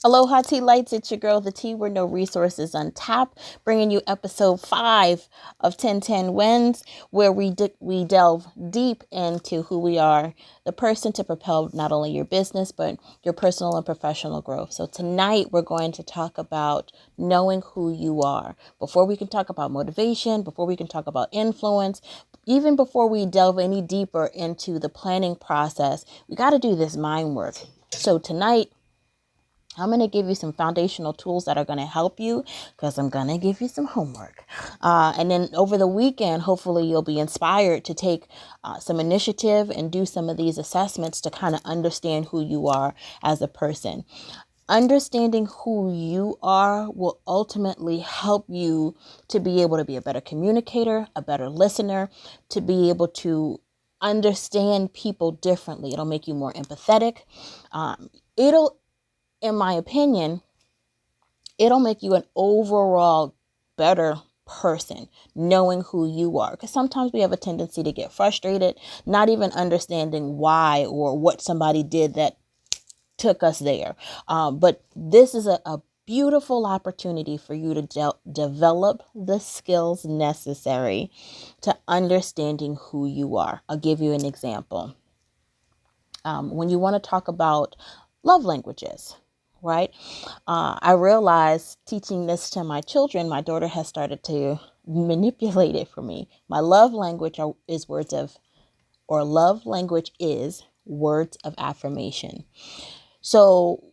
Aloha Teilights, it's your girl, the T, where no resources on tap, bringing you episode 5 of 1010 Wins, where we delve deep into who we are, the person to propel not only your business, but your personal and professional growth. So tonight, we're going to talk about knowing who you are. Before we can talk about motivation, before we can talk about influence, even before we delve any deeper into the planning process, we got to do this mind work. So tonight, I'm going to give you some foundational tools that are going to help you because I'm going to give you some homework. And then over the weekend, hopefully you'll be inspired to take some initiative and do some of these assessments to kind of understand who you are as a person. Understanding who you are will ultimately help you to be able to be a better communicator, a better listener, to be able to understand people differently. It'll make you more empathetic. In my opinion, it'll make you an overall better person knowing who you are. Because sometimes we have a tendency to get frustrated, not even understanding why or what somebody did that took us there. But this is a beautiful opportunity for you to develop the skills necessary to understanding who you are. I'll give you an example. When you want to talk about love languages, right? I realized teaching this to my children, my daughter has started to manipulate it for me. My love language is words of affirmation. So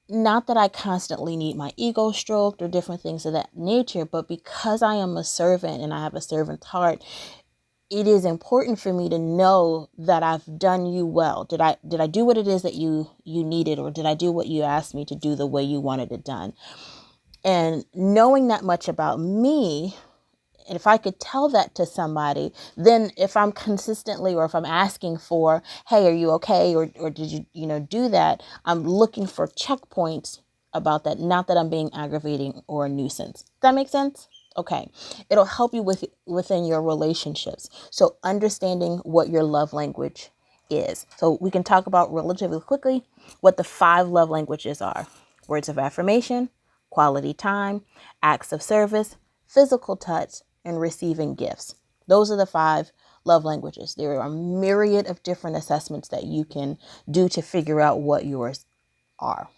not that I constantly need my ego stroked or different things of that nature, but because I am a servant and I have a servant's heart, it is important for me to know that I've done you well. Did I do what it is that you needed, or did I do what you asked me to do the way you wanted it done? And knowing that much about me, and if I could tell that to somebody, then if I'm consistently, or if I'm asking for, hey, are you okay? Or did you do that? I'm looking for checkpoints about that. Not that I'm being aggravating or a nuisance. Does that make sense? Okay. It'll help you within your relationships. So understanding what your love language is. So we can talk about relatively quickly what the 5 love languages are. Words of affirmation, quality time, acts of service, physical touch, and receiving gifts. Those are the 5 love languages. There are a myriad of different assessments that you can do to figure out what yours are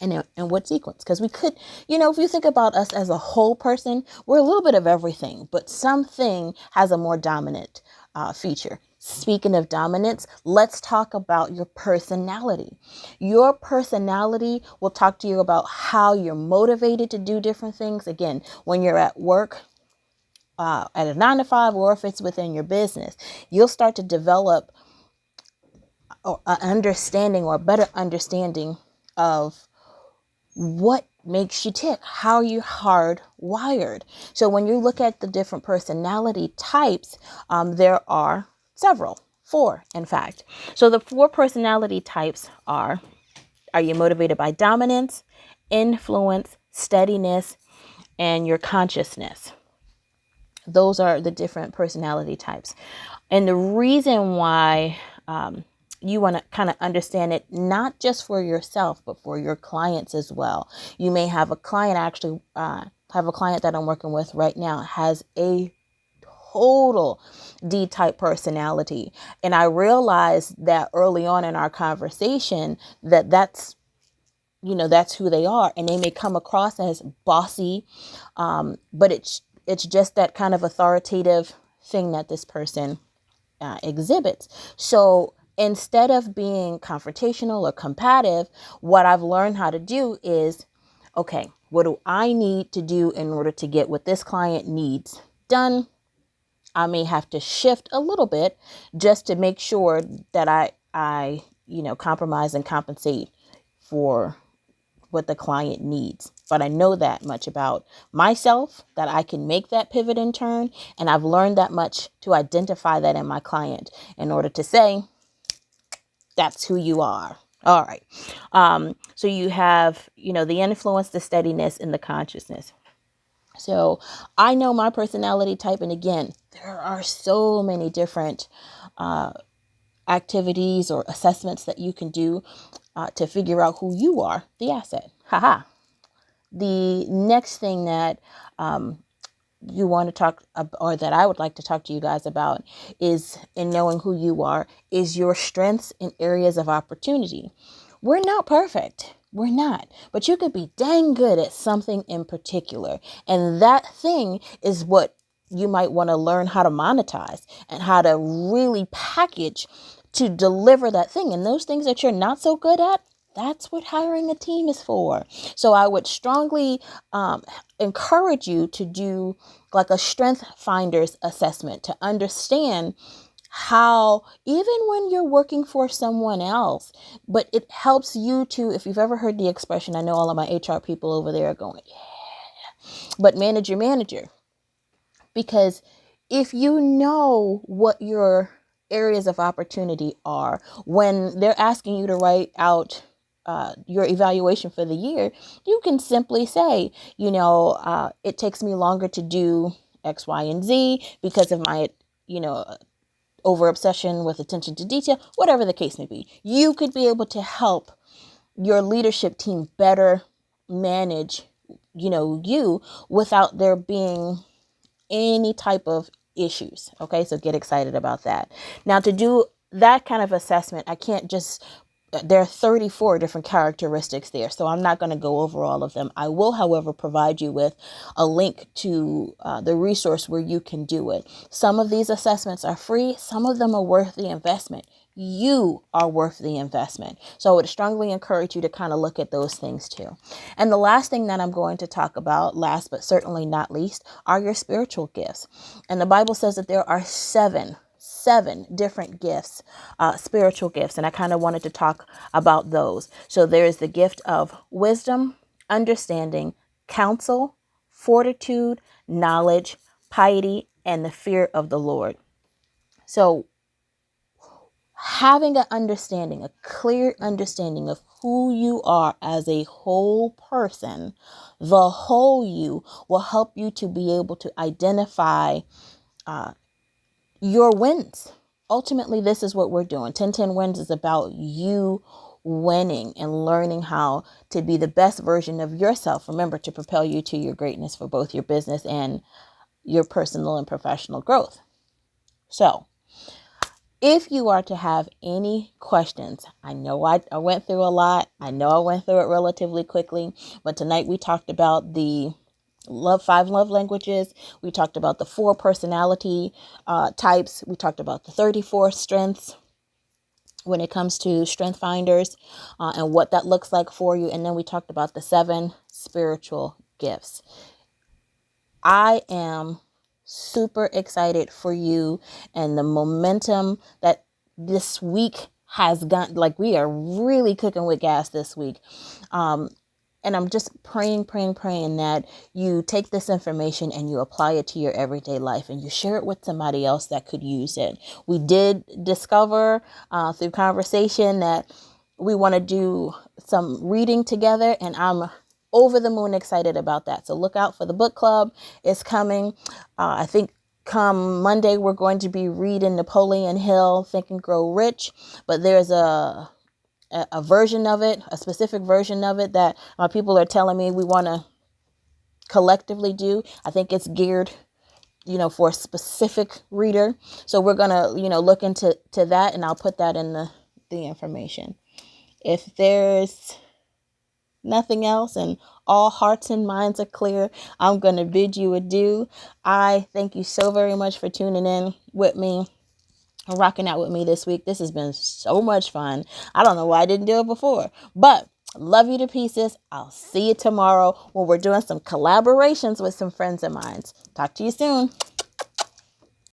and what sequence. Because we could, if you think about us as a whole person, we're a little bit of everything, but something has a more dominant feature. Speaking of dominance, let's talk about your personality. Your personality will talk to you about how you're motivated to do different things. Again, when you're at work, at a 9 to 5, or if it's within your business, you'll start to develop an understanding or a better understanding of what makes you tick, how you're hardwired. So when you look at the different personality types, there are several, 4 in fact. So the 4 personality types are you motivated by dominance, influence, steadiness, and your consciousness? Those are the different personality types. And the reason why you want to kind of understand it, not just for yourself, but for your clients as well. You may have a client, have a client that I'm working with right now, has a total D-type personality. And I realized that early on in our conversation that's who they are. And they may come across as bossy, but it's just that kind of authoritative thing that this person exhibits. So instead of being confrontational or combative, what I've learned how to do is, okay, what do I need to do in order to get what this client needs done? I may have to shift a little bit just to make sure that I compromise and compensate for what the client needs. But I know that much about myself that I can make that pivot and turn. And I've learned that much to identify that in my client in order to say, that's who you are. All right. So you have, the influence, the steadiness, and the consciousness. So I know my personality type. And again, there are so many different activities or assessments that you can do. to figure out who you are, the asset. Haha. The next thing that you want to talk or that I would like to talk to you guys about is, in knowing who you are, is your strengths in areas of opportunity. We're not perfect. We're not. But you could be dang good at something in particular. And that thing is what you might want to learn how to monetize and how to really package to deliver that thing. And those things that you're not so good at, that's what hiring a team is for. So I would strongly encourage you to do like a strength finders assessment to understand how, even when you're working for someone else, but it helps you to, if you've ever heard the expression, I know all of my HR people over there are going, yeah, but manage your manager. Because if you know what your areas of opportunity are, when they're asking you to write out your evaluation for the year, you can simply say, it takes me longer to do X, Y, and Z because of my, over obsession with attention to detail, whatever the case may be. You could be able to help your leadership team better manage, you, without there being any type of issues. Okay, so get excited about that. Now, to do that kind of assessment, there are 34 different characteristics there, so I'm not going to go over all of them. I will, however, provide you with a link to the resource where you can do it. Some of these assessments are free. Some of them are worth the investment. You are worth the investment. So I would strongly encourage you to kind of look at those things too. And the last thing that I'm going to talk about, last but certainly not least, are your spiritual gifts. And the Bible says that there are seven different gifts, spiritual gifts. And I kind of wanted to talk about those. So there is the gift of wisdom, understanding, counsel, fortitude, knowledge, piety, and the fear of the Lord. So having a clear understanding of who you are as a whole person, the whole you, will help you to be able to identify your wins. Ultimately, this is what we're doing. 1010 Wins is about you winning and learning how to be the best version of yourself. Remember, to propel you to your greatness for both your business and your personal and professional growth. So, if you are to have any questions, I know I went through a lot. I know I went through it relatively quickly, but tonight we talked about the 5 love languages. We talked about the 4 personality types. We talked about the 34 strengths when it comes to strength finders and what that looks like for you. And then we talked about the 7 spiritual gifts. I am super excited for you and the momentum that this week has gone. Like, we are really cooking with gas this week. And I'm just praying that you take this information and you apply it to your everyday life and you share it with somebody else that could use it. We did discover through conversation that we want to do some reading together, and I'm over the moon excited about that. So look out for the book club. It's coming. I think come Monday, we're going to be reading Napoleon Hill, Think and Grow Rich. But there's a version of it, a specific version of it that people are telling me we want to collectively do. I think it's geared, for a specific reader. So we're going to, look into that, and I'll put that in the information. If there's nothing else and all hearts and minds are clear, I'm going to bid you adieu. I thank you so very much for tuning in with me, rocking out with me this week. This has been so much fun. I don't know why I didn't do it before, but love you to pieces. I'll see you tomorrow when we're doing some collaborations with some friends of mine. Talk to you soon.